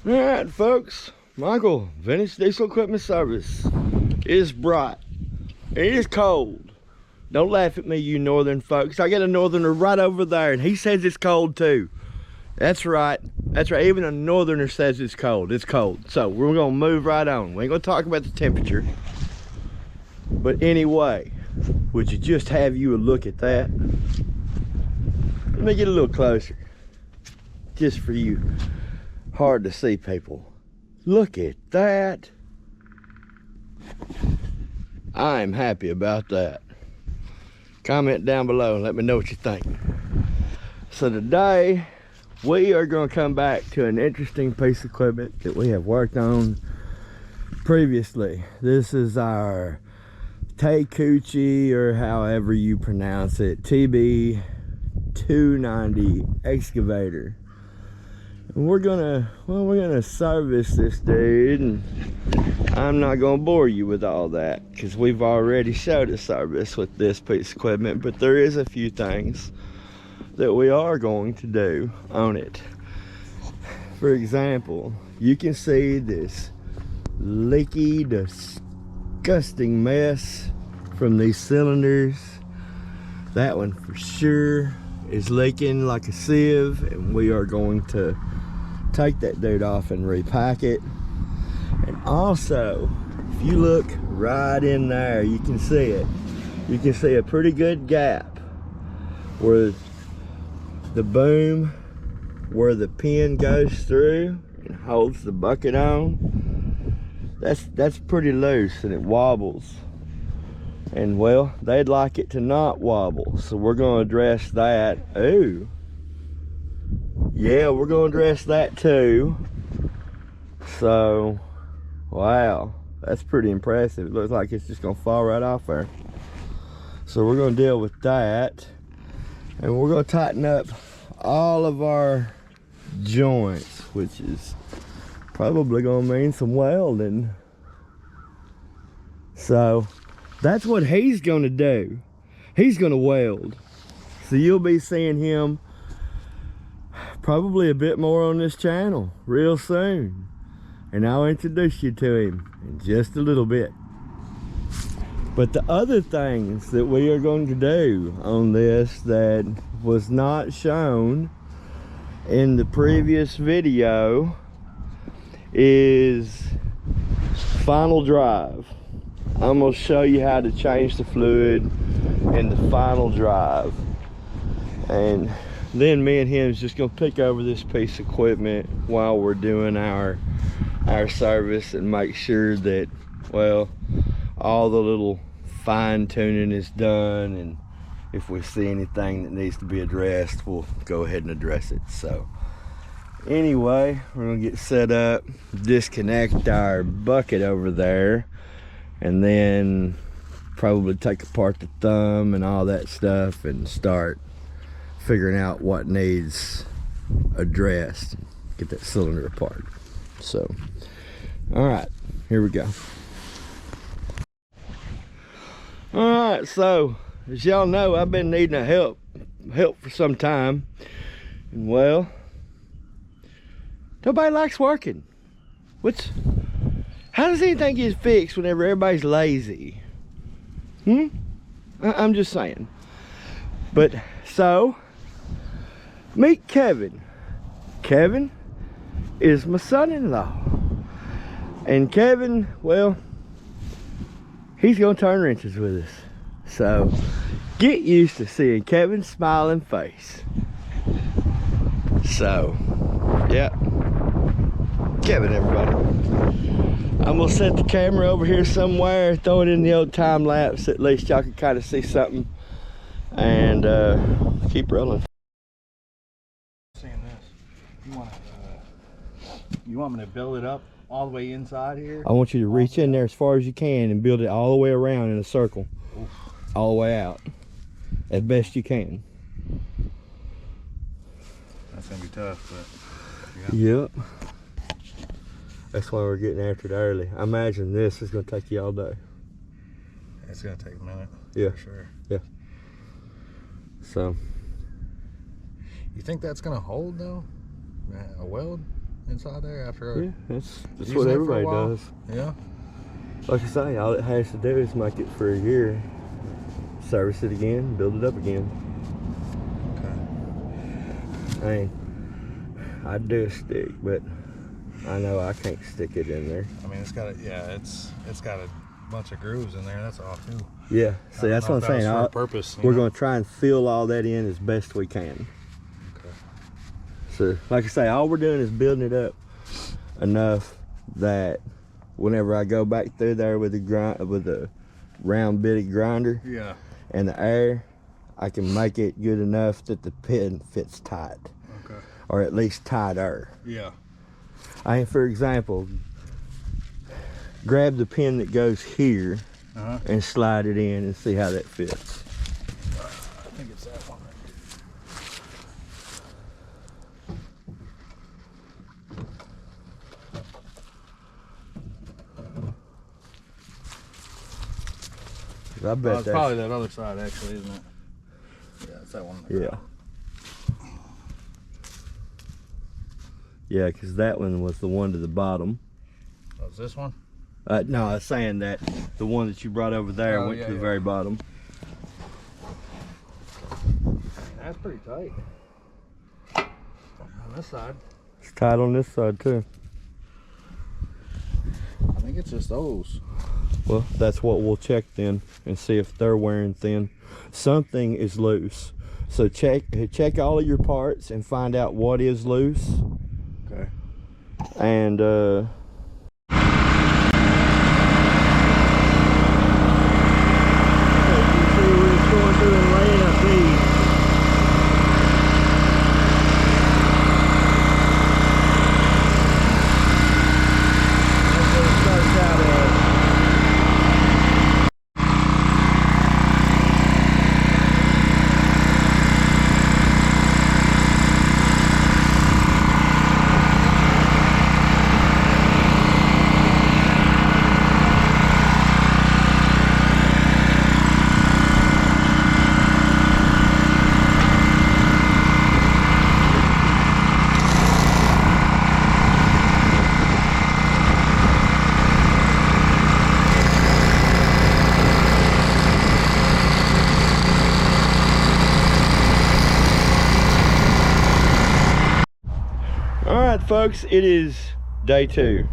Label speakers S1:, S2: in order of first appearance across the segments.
S1: All right, folks. Michael, Vintage Diesel Equipment Service is bright. It is cold. Don't laugh at me, you northern folks. I got a northerner right over there, and he says it's cold too. That's right. That's right. Even a northerner says it's cold. It's cold. So we're gonna move right on. We ain't gonna talk about the temperature. But anyway, would you just have you a look at that? Let me get a little closer. Just for you hard to see people. Look at that. I'm happy about that. Comment down below and let me know what you think. So today we are going to come back to an interesting piece of equipment that we have worked on previously. This is our Takeuchi, or however you pronounce it, Tb290 excavator. And we're gonna service this dude, and I'm not gonna bore you with all that because we've already showed a service with this piece of equipment, but there is a few things that we are going to do on it. For example, you can see this leaky, disgusting mess from these cylinders. That one for sure is leaking like a sieve, and we are going to take that dude off and repack it. And also, if you look right in there, you can see it. You can see a pretty good gap where the boom, where the pin goes through and holds the bucket on. That's pretty loose and it wobbles. And well, they'd like it to not wobble, so we're going to address that. Ooh, yeah, we're going to address that too. So wow, that's pretty impressive. It looks like it's just going to fall right off there. So we're going to deal with that, and we're going to tighten up all of our joints, which is probably going to mean some welding. So that's what he's going to do. He's going to weld. So you'll be seeing him probably a bit more on this channel real soon. And I'll introduce you to him in just a little bit. But the other things that we are going to do on this that was not shown in the previous video is final drive. I'm going to show you how to change the fluid in the final drive, and then me and him is just going to pick over this piece of equipment while we're doing our service and make sure that, well, all the little fine tuning is done, and if we see anything that needs to be addressed, we'll go ahead and address it. So anyway, we're going to get set up, disconnect our bucket over there, and then probably take apart the thumb and all that stuff and start figuring out what needs addressed, get that cylinder apart. So all right, here we go. All right, so as y'all know, I've been needing help for some time, and well, nobody likes working. How does anything get fixed whenever everybody's lazy? I'm just saying. But so, meet Kevin. Kevin is my son-in-law. And Kevin, well, he's gonna turn wrenches with us. So, get used to seeing Kevin's smiling face. So, yeah. Kevin, everybody. I'm gonna set the camera over here somewhere, throw it in the old time lapse, at least y'all can kind of see something, and keep rolling.
S2: Seeing this, you want me to build it up all the way inside here?
S1: I want you to reach in there as far as you can and build it all the way around in a circle.
S2: Oof.
S1: All the way out as best you can.
S2: That's gonna be tough, but
S1: yeah. Yep. That's why we're getting after it early. I imagine this is going to take you all day.
S2: It's going to take a minute.
S1: Yeah.
S2: For sure.
S1: Yeah. So.
S2: You think that's going to hold though? A weld inside there after?
S1: Yeah, that's
S2: using
S1: what
S2: it for a
S1: everybody
S2: while?
S1: does.
S2: Yeah.
S1: Like I say, all it has to do is make it for a year, service it again, build it up again.
S2: Okay.
S1: I mean, I'd do a stick, but I know I can't stick it in there.
S2: I mean, it's got a bunch of grooves in there. That's all too.
S1: Yeah, see, that's what I'm saying.
S2: For a purpose.
S1: We're going to try and fill all that in as best we can.
S2: Okay.
S1: So, like I say, all we're doing is building it up enough that whenever I go back through there with the round bitted grinder,
S2: Yeah.
S1: and the air, I can make it good enough that the pin fits tight,
S2: Okay.
S1: or at least tighter.
S2: Yeah.
S1: I mean, for example, grab the pin that goes here and slide it in and see how that fits.
S2: I think it's that one right
S1: I bet
S2: it's probably that other side, actually, isn't it? Yeah, it's that one.
S1: Yeah. Yeah, because that one was the one to the bottom.
S2: Oh, is this one?
S1: No, I was saying that the one that you brought over there went to the very bottom.
S2: That's pretty tight. On this side.
S1: It's tight on this side too.
S2: I think it's just those.
S1: Well, that's what we'll check then and see if they're wearing thin. Something is loose. So check all of your parts and find out what is loose.
S2: Okay.
S1: And going through and laying up these. That's what it starts out as. Alright folks, it is day 2.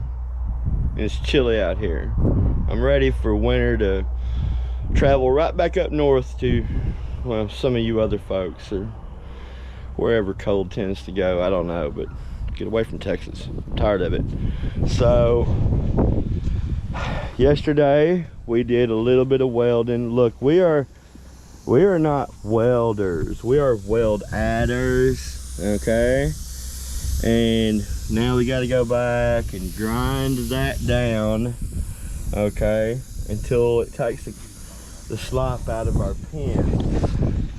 S1: It's chilly out here. I'm ready for winter to travel right back up north to, well, some of you other folks, or wherever cold tends to go. I don't know, but get away from Texas. I'm tired of it. So yesterday we did a little bit of welding. Look, we are not welders, we are weld adders, okay? And now we got to go back and grind that down, okay, until it takes the slop out of our pin.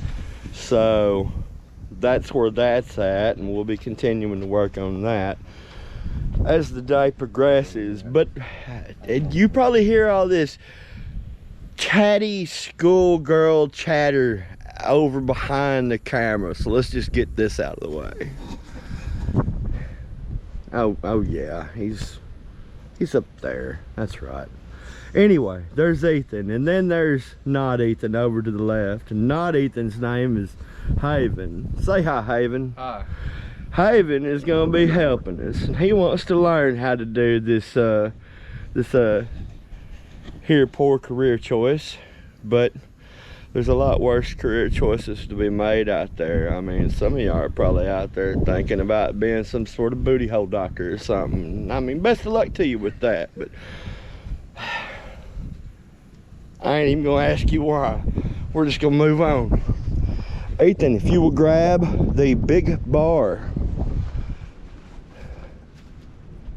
S1: So that's where that's at, and we'll be continuing to work on that as the day progresses. But you probably hear all this chatty schoolgirl chatter over behind the camera, so let's just get this out of the way. Oh yeah, he's up there. That's right. Anyway, there's Ethan, and then there's not Ethan over to the left. And not Ethan's name is Haven. Say hi, Haven.
S2: Hi.
S1: Haven is gonna be helping us, and he wants to learn how to do this here poor career choice. But there's a lot worse career choices to be made out there. I mean, some of y'all are probably out there thinking about being some sort of booty hole doctor or something. I mean, best of luck to you with that, but I ain't even gonna ask you why. We're just gonna move on. Ethan, if you will grab the big bar.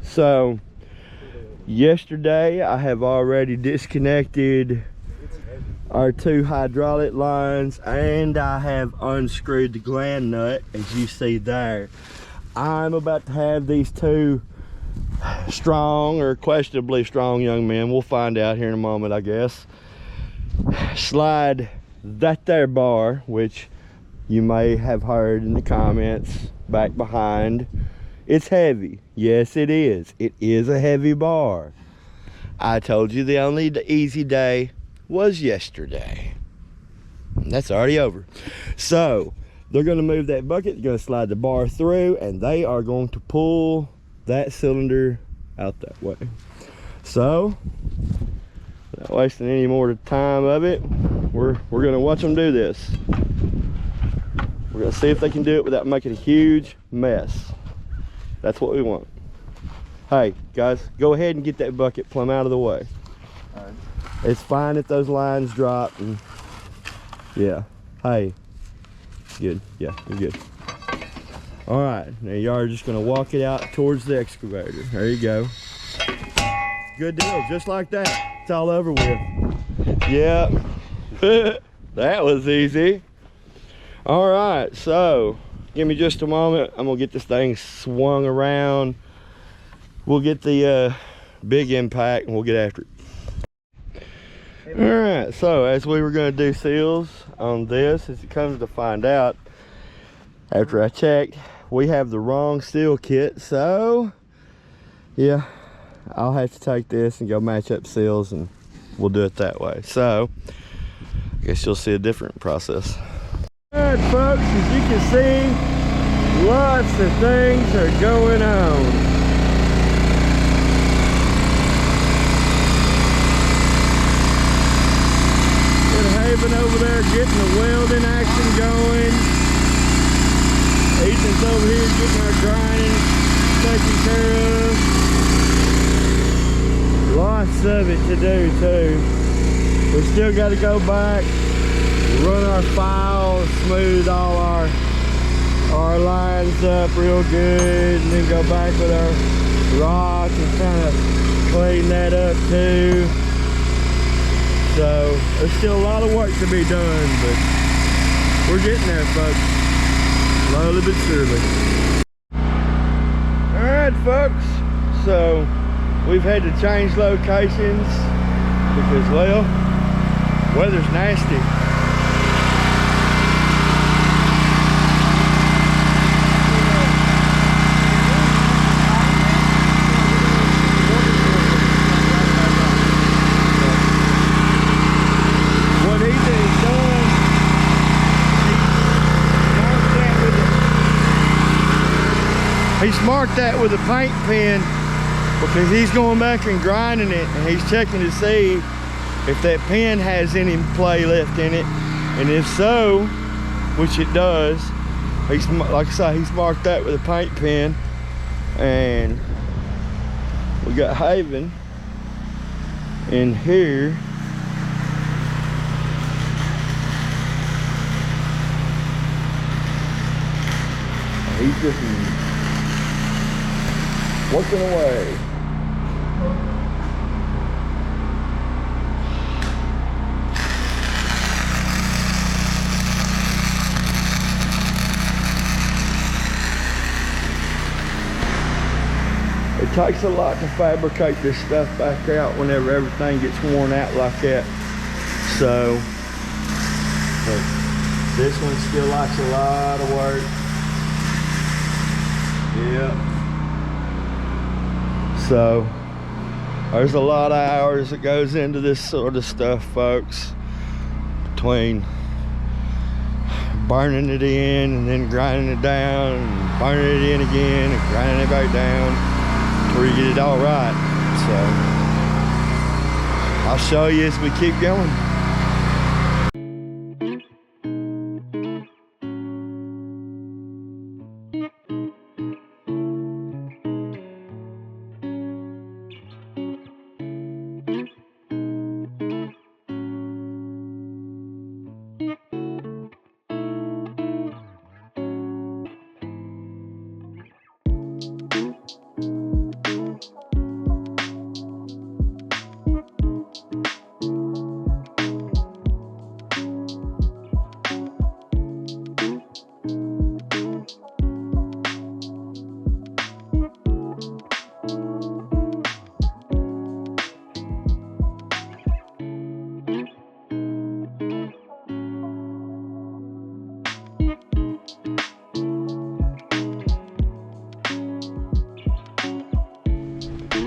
S1: So yesterday I have already disconnected our 2 hydraulic lines, and I have unscrewed the gland nut, as you see there. I'm about to have these 2 strong, or questionably strong young men, we'll find out here in a moment I guess, slide that there bar, which you may have heard in the comments back behind It's heavy. Yes, it is. It is a heavy bar. I told you the only easy day was yesterday. That's already over. So they're going to move that bucket. They're going to slide the bar through, and they are going to pull that cylinder out that way. So, not wasting any more time of it, we're going to watch them do this. We're going to see if they can do it without making a huge mess. That's what we want. Hey, guys, go ahead and get that bucket plumb out of the way.
S2: All right.
S1: It's fine if those lines drop. And yeah. Hey. Good. Yeah, you're good. All right. Now you are just going to walk it out towards the excavator. There you go. Good deal. Just like that. It's all over with. Yeah. That was easy. All right. So give me just a moment. I'm going to get this thing swung around. We'll get the big impact and we'll get after it. All right, so as we were going to do seals on this, as it comes to find out, after I checked, we have the wrong seal kit. So yeah, I'll have to take this and go match up seals, and we'll do it that way. So I guess you'll see a different process. All right, folks, as you can see, lots of things are going on. Over there getting the welding action going. Ethan's over here getting our grinding taken care of. Lots of it to do too. We still got to go back, run our files, smooth all our lines up real good, and then go back with our rock and kind of clean that up too. So there's still a lot of work to be done, but we're getting there, folks. Slowly but surely. All right, folks. So we've had to change locations because, well, weather's nasty. He's marked that with a paint pen because he's going back and grinding it, and he's checking to see if that pen has any play left in it, and if so, which it does, he's, like I say, he's marked that with a paint pen. And we got Haven in here. He's just working away. It takes a lot to fabricate this stuff back out whenever everything gets worn out like that. So, but this one still likes a lot of work. Yeah. So there's a lot of hours that goes into this sort of stuff, folks, between burning it in and then grinding it down and burning it in again and grinding it back down until you get it all right. So I'll show you as we keep going.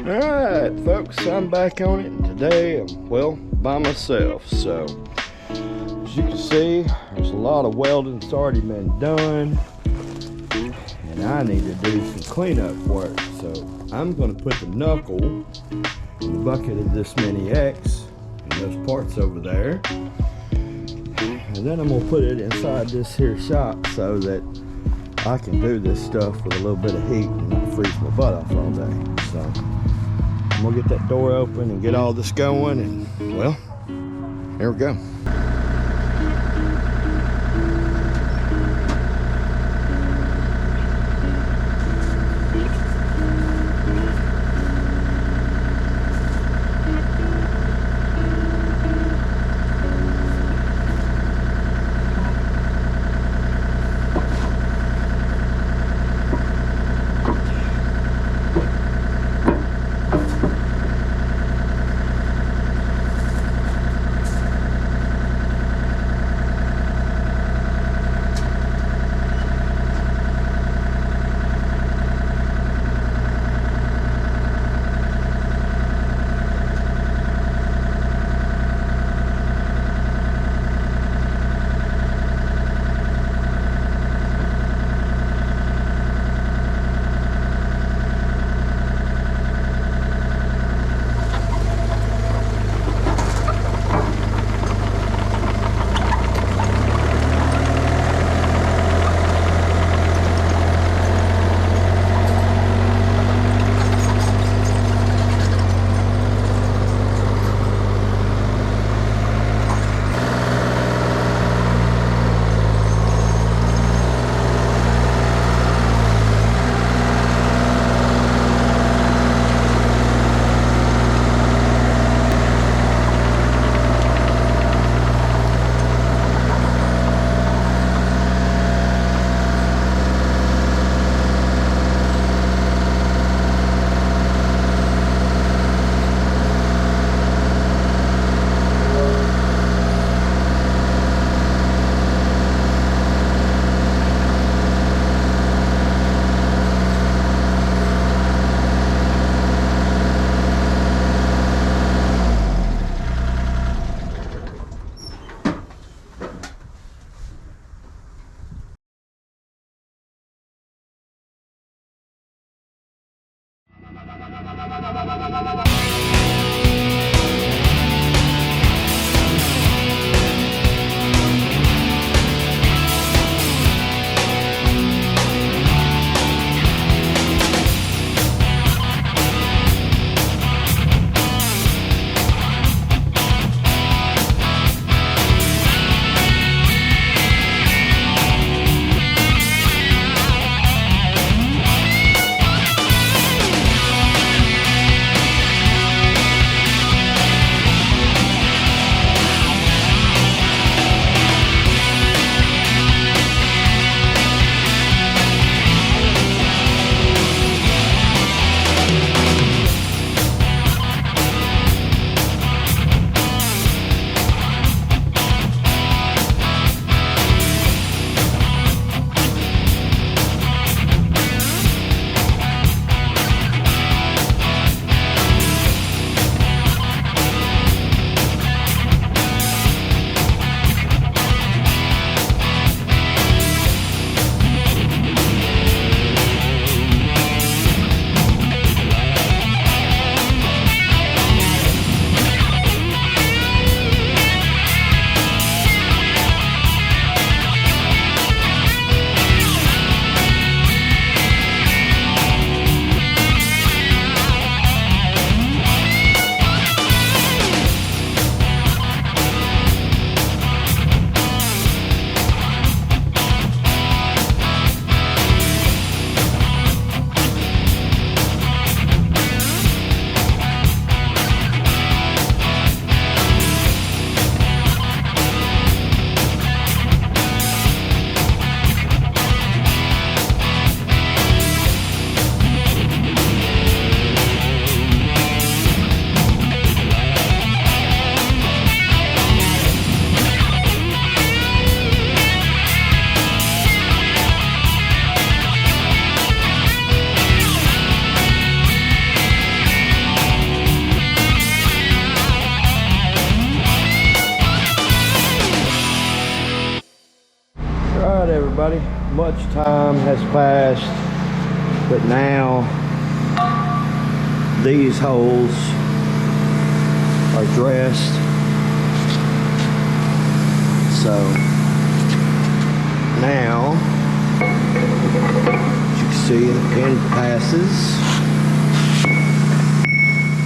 S1: Alright folks, I'm back on it, and today I'm, well, by myself. So as you can see, there's a lot of welding that's already been done, and I need to do some cleanup work. So I'm going to put the knuckle in the bucket of this Mini X and those parts over there, and then I'm going to put it inside this here shop so that I can do this stuff with a little bit of heat and not freeze my butt off all day. So I'm gonna get that door open and get all this going, and well, here we go. much time has passed, but now these holes are dressed. So now, as you can see, the pin passes.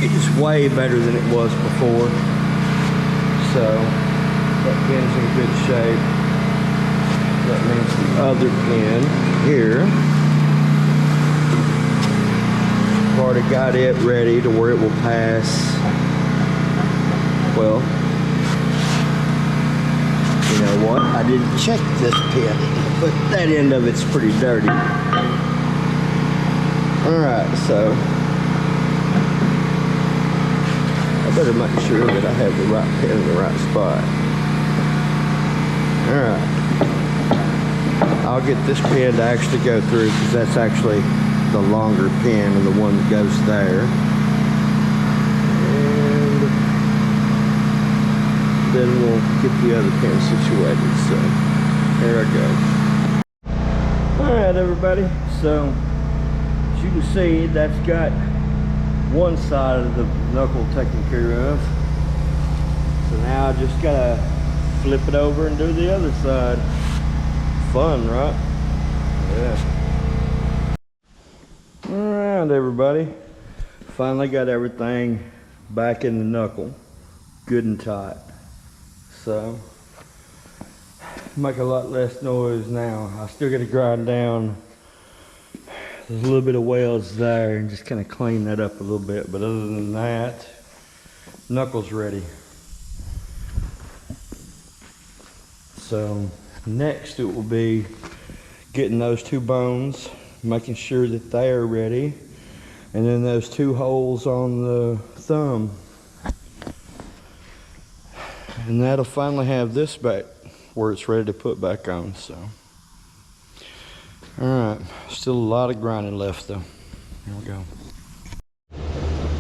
S1: It is way better than it was before. So that pin's in good shape. That means the other pin here, I've already got it ready to where it will pass. Well, you know what? I didn't check this pin, but that end of it's pretty dirty. Alright, so I better make sure that I have the right pin in the right spot. Alright. I'll get this pin to actually go through because that's actually the longer pin and the one that goes there. And then we'll get the other pin situated. So there I go. Alright everybody, so as you can see, that's got one side of the knuckle taken care of. So now I just gotta flip it over and do the other side. Fun, right? Yeah. Alright everybody, finally got everything back in the knuckle, good and tight. So make a lot less noise now. I still got to grind down. There's a little bit of welds there and just kind of clean that up a little bit, but other than that, knuckle's ready. So next it will be getting those two bones, making sure that they are ready, and then those two holes on the thumb, and that'll finally have this back where it's ready to put back on. So all right, still a lot of grinding left though. Here we go.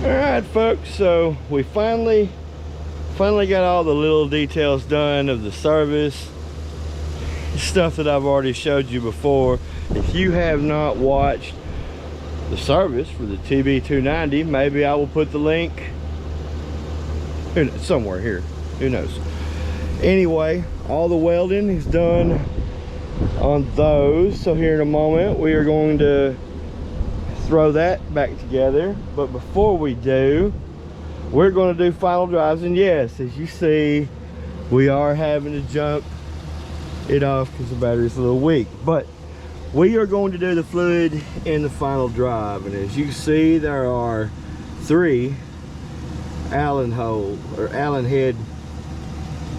S1: All right folks, so we finally got all the little details done of the service, stuff that I've already showed you before. If you have not watched the service for the TB290, maybe I will put the link somewhere here, who knows. Anyway, all the welding is done on those, so here in a moment we are going to throw that back together. But before we do, we're going to do final drives, and yes, as you see, we are having to jump it off because the battery's a little weak, but we are going to do the fluid in the final drive. And as you see, there are 3 Allen head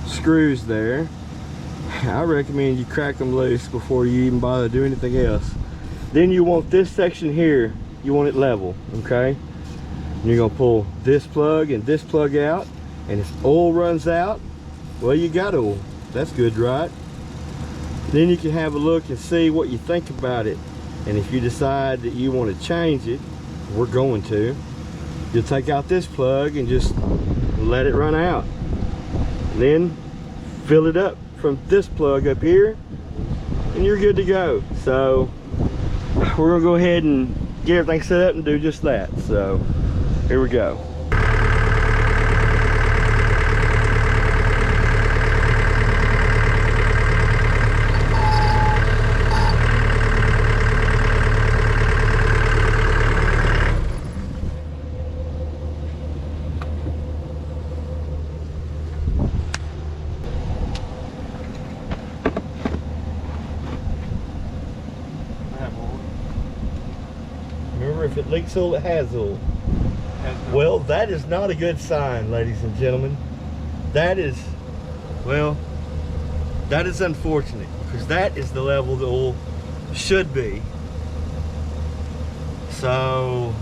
S1: screws there. I recommend you crack them loose before you even bother to do anything else. Then you want this section here, you want it level, okay? And you're gonna pull this plug and this plug out, and if oil runs out, well, you got oil. That's good, right? Then you can have a look and see what you think about it. And if you decide that you want to change it, we're going to, you'll take out this plug and just let it run out. Then fill it up from this plug up here, and you're good to go. So we're gonna go ahead and get everything set up and do just that. So here we go. Remember, if it leaks oil, it has oil. Well, that is not a good sign, ladies and gentlemen. That is, well, that is unfortunate, because that is the level the oil should be. So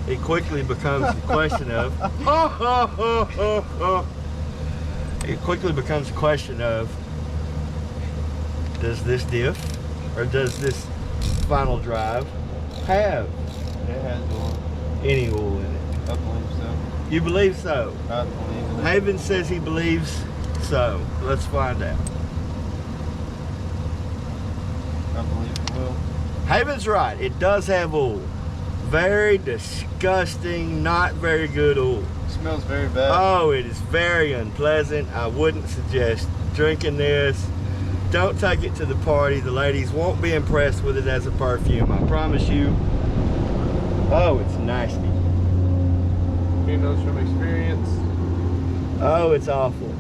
S1: it quickly becomes a question of it quickly becomes a question of, does this diff or does this final drive have
S2: It has oil.
S1: any oil in it?
S2: I believe so.
S1: You believe so?
S2: I believe it.
S1: Haven says he believes so. Let's find out. Haven's right, it does have oil. Very disgusting, not very good oil.
S2: It smells very bad.
S1: Oh, it is very unpleasant. I wouldn't suggest drinking this. Don't take it to the party. The ladies won't be impressed with it as a perfume, I promise you. Oh, it's nasty.
S3: He knows from experience.
S1: Oh, it's awful.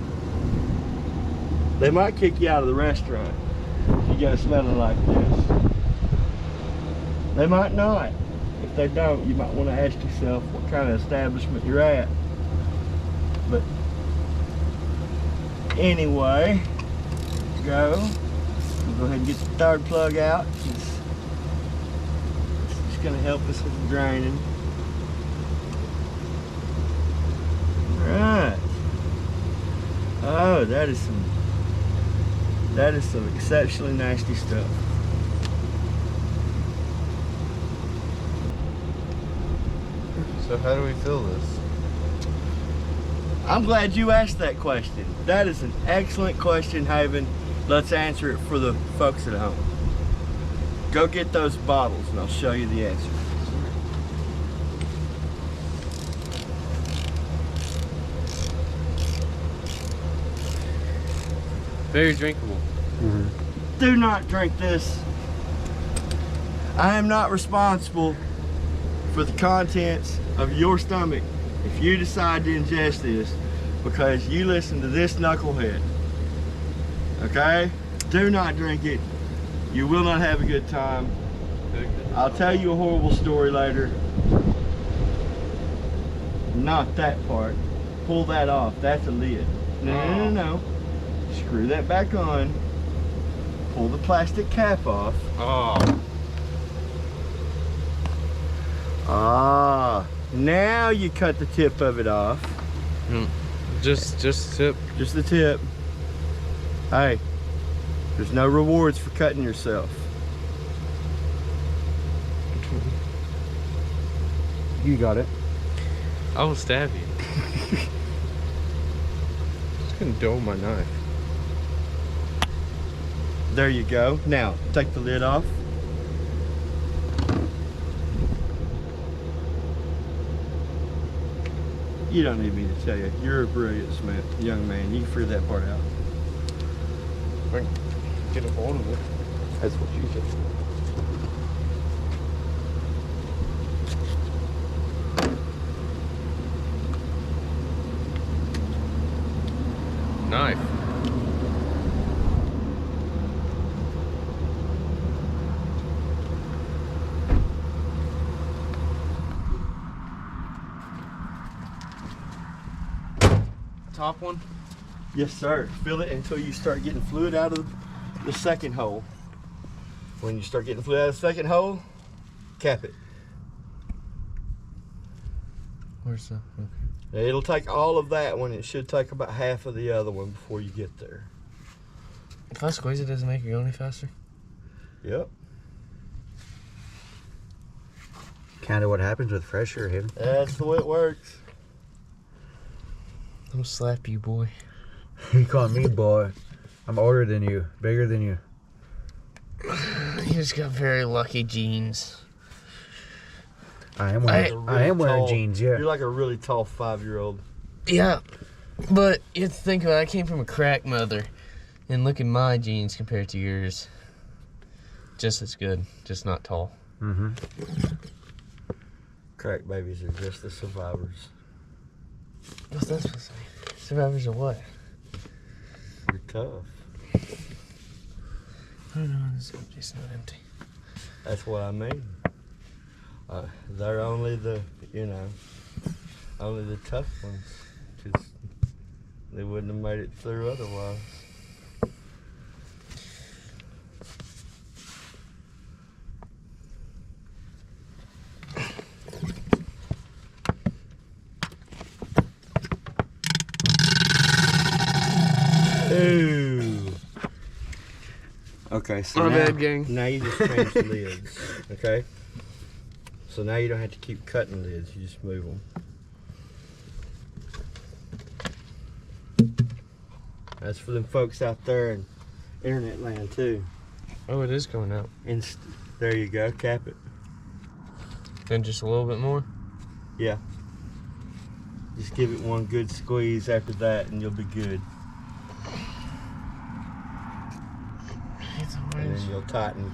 S1: They might kick you out of the restaurant if you go smelling like this. They might not. If they don't, you might want to ask yourself what kind of establishment you're at. But anyway, go. We'll go ahead and get the third plug out. It's just going to help us with the draining. Alright. Oh, that is some exceptionally nasty stuff.
S3: So how do we fill this?
S1: I'm glad you asked that question. That is an excellent question, Haven. Let's answer it for the folks at home. Go get those bottles and I'll show you the answer.
S3: Very drinkable.
S1: Do not drink this. I am not responsible for the contents of your stomach if you decide to ingest this because you listen to this knucklehead. Okay? Do not drink it. You will not have a good time. I'll tell you a horrible story later. Not that part. Pull that off. That's a lid. No. Screw that back on. Pull the plastic cap off.
S3: Oh.
S1: Ah, now you cut the tip of it off.
S3: Just tip.
S1: Just the tip. Hey, there's no rewards for cutting yourself. You got it.
S3: I will stab you. Just gonna dull my knife.
S1: There you go. Now, take the lid off. You don't need me to tell you. You're a brilliant young man. You can figure that part out.
S3: If I can get a hold of it.
S1: That's what you said.
S3: Knife. Top one?
S1: Yes, sir. Fill it until you start getting fluid out of the second hole. When you start getting fluid out of the second hole, cap it.
S3: Where's the... Okay.
S1: It'll take all of that one. It should take about half of the other one before you get there.
S3: If I squeeze it, does it make it go any faster?
S1: Yep.
S2: Kind of what happens with fresh air, Haven.
S1: That's the way it works.
S3: I'm gonna slap you, boy.
S2: You call me boy. I'm older than you, bigger than you.
S3: You just got very lucky genes.
S2: I am wearing
S1: tall,
S2: jeans, yeah.
S1: You're like a really tall 5-year-old.
S3: Yeah, but you have to think about it. I came from a crack mother, and look at my genes compared to yours. Just as good, just not tall.
S2: Mm-hmm.
S1: Crack babies are just the survivors.
S3: What's that supposed to mean? Survivors of what?
S1: You're tough.
S3: I don't know, this empty's not empty.
S1: That's what I mean. They're only the, only the tough ones. Because they wouldn't have made it through otherwise. Ooh. Okay, so
S3: My
S1: now,
S3: bad, gang.
S1: now you just change the lids, okay? So now you don't have to keep cutting lids, you just move them. That's for them folks out there in internet land too.
S3: Oh, it is going out.
S1: And There you go, cap it.
S3: Then just a little bit more.
S1: Yeah. Just give it one good squeeze after that and you'll be good.
S3: It's
S1: And
S3: orange.
S1: then you'll tighten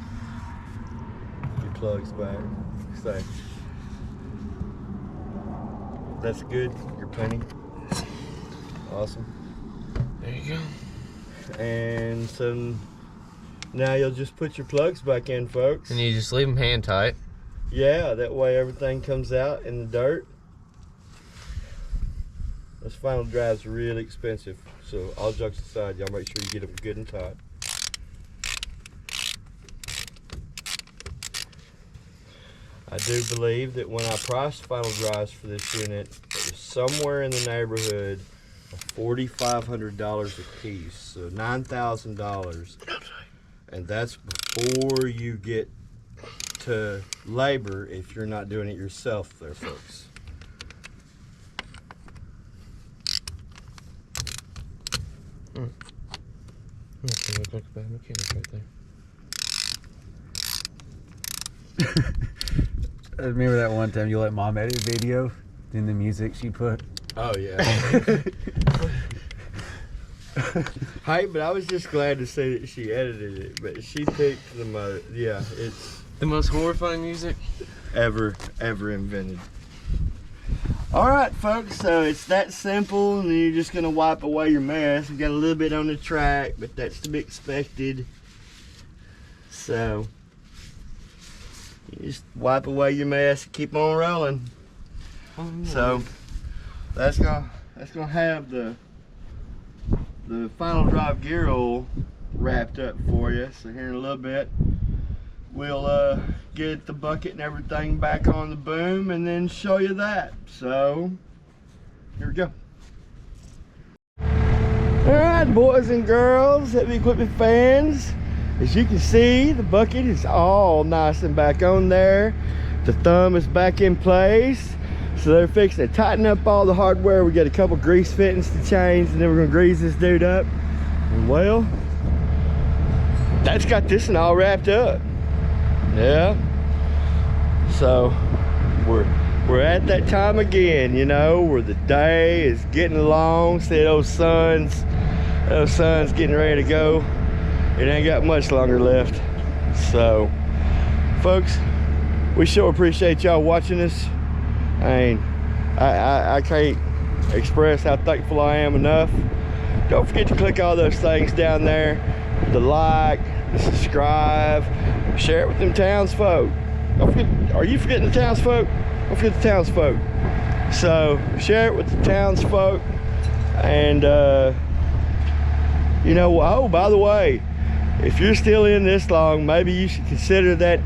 S1: your plugs back. So that's good. You're plenty. Awesome.
S3: There you go.
S1: And so now you'll just put your plugs back in, folks.
S3: And you just leave them hand tight.
S1: Yeah, that way everything comes out in the dirt. This final drive's really expensive, so all jokes aside, y'all make sure you get them good and tight. I do believe that when I priced final drives for this unit, it was somewhere in the neighborhood of $4,500 a piece, so $9,000, and that's before you get to labor if you're not doing it yourself there, folks.
S3: You look like a bad mechanic right there.
S2: I remember that one time you let Mom edit a video, then the music she put.
S1: Oh yeah. Hey, but I was just glad to see that she edited it, but she picked the most, yeah, it's
S3: The most horrifying music?
S1: ever invented. All right, folks, so it's that simple, and then you're just gonna wipe away your mess. We got a little bit on the track, but that's to be expected. So you just wipe away your mess and keep on rolling. So that's gonna have the final drive gear oil wrapped up for you. So here in a little bit we'll get the bucket and everything back on the boom and then show you that. So here we go. All right, boys and girls, heavy equipment fans, as you can see, the bucket is all nice and back on there. The thumb is back in place. So they're fixing to tighten up all the hardware. We got a couple grease fittings to change, and then we're gonna grease this dude up. And well, that's got this one all wrapped up. Yeah. So we're at that time again, you know, where the day is getting along. See those suns getting ready to go. It ain't got much longer left. So folks, we sure appreciate y'all watching us. I can't express how thankful I am enough. Don't forget to click all those things down there, the like, the subscribe, share it with them townsfolk. Don't forget, are you forgetting the townsfolk? Don't forget the townsfolk. So share it with the townsfolk. And you know, oh, by the way, if you're still in this long, maybe you should consider that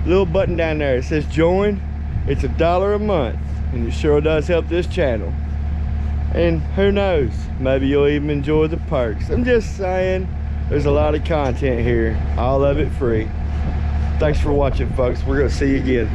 S1: little button down there. It says join. It's $1 a month, and it sure does help this channel. And who knows, maybe you'll even enjoy the perks. I'm just saying, there's a lot of content here, all of it free. Thanks for watching, folks. We're gonna see you again.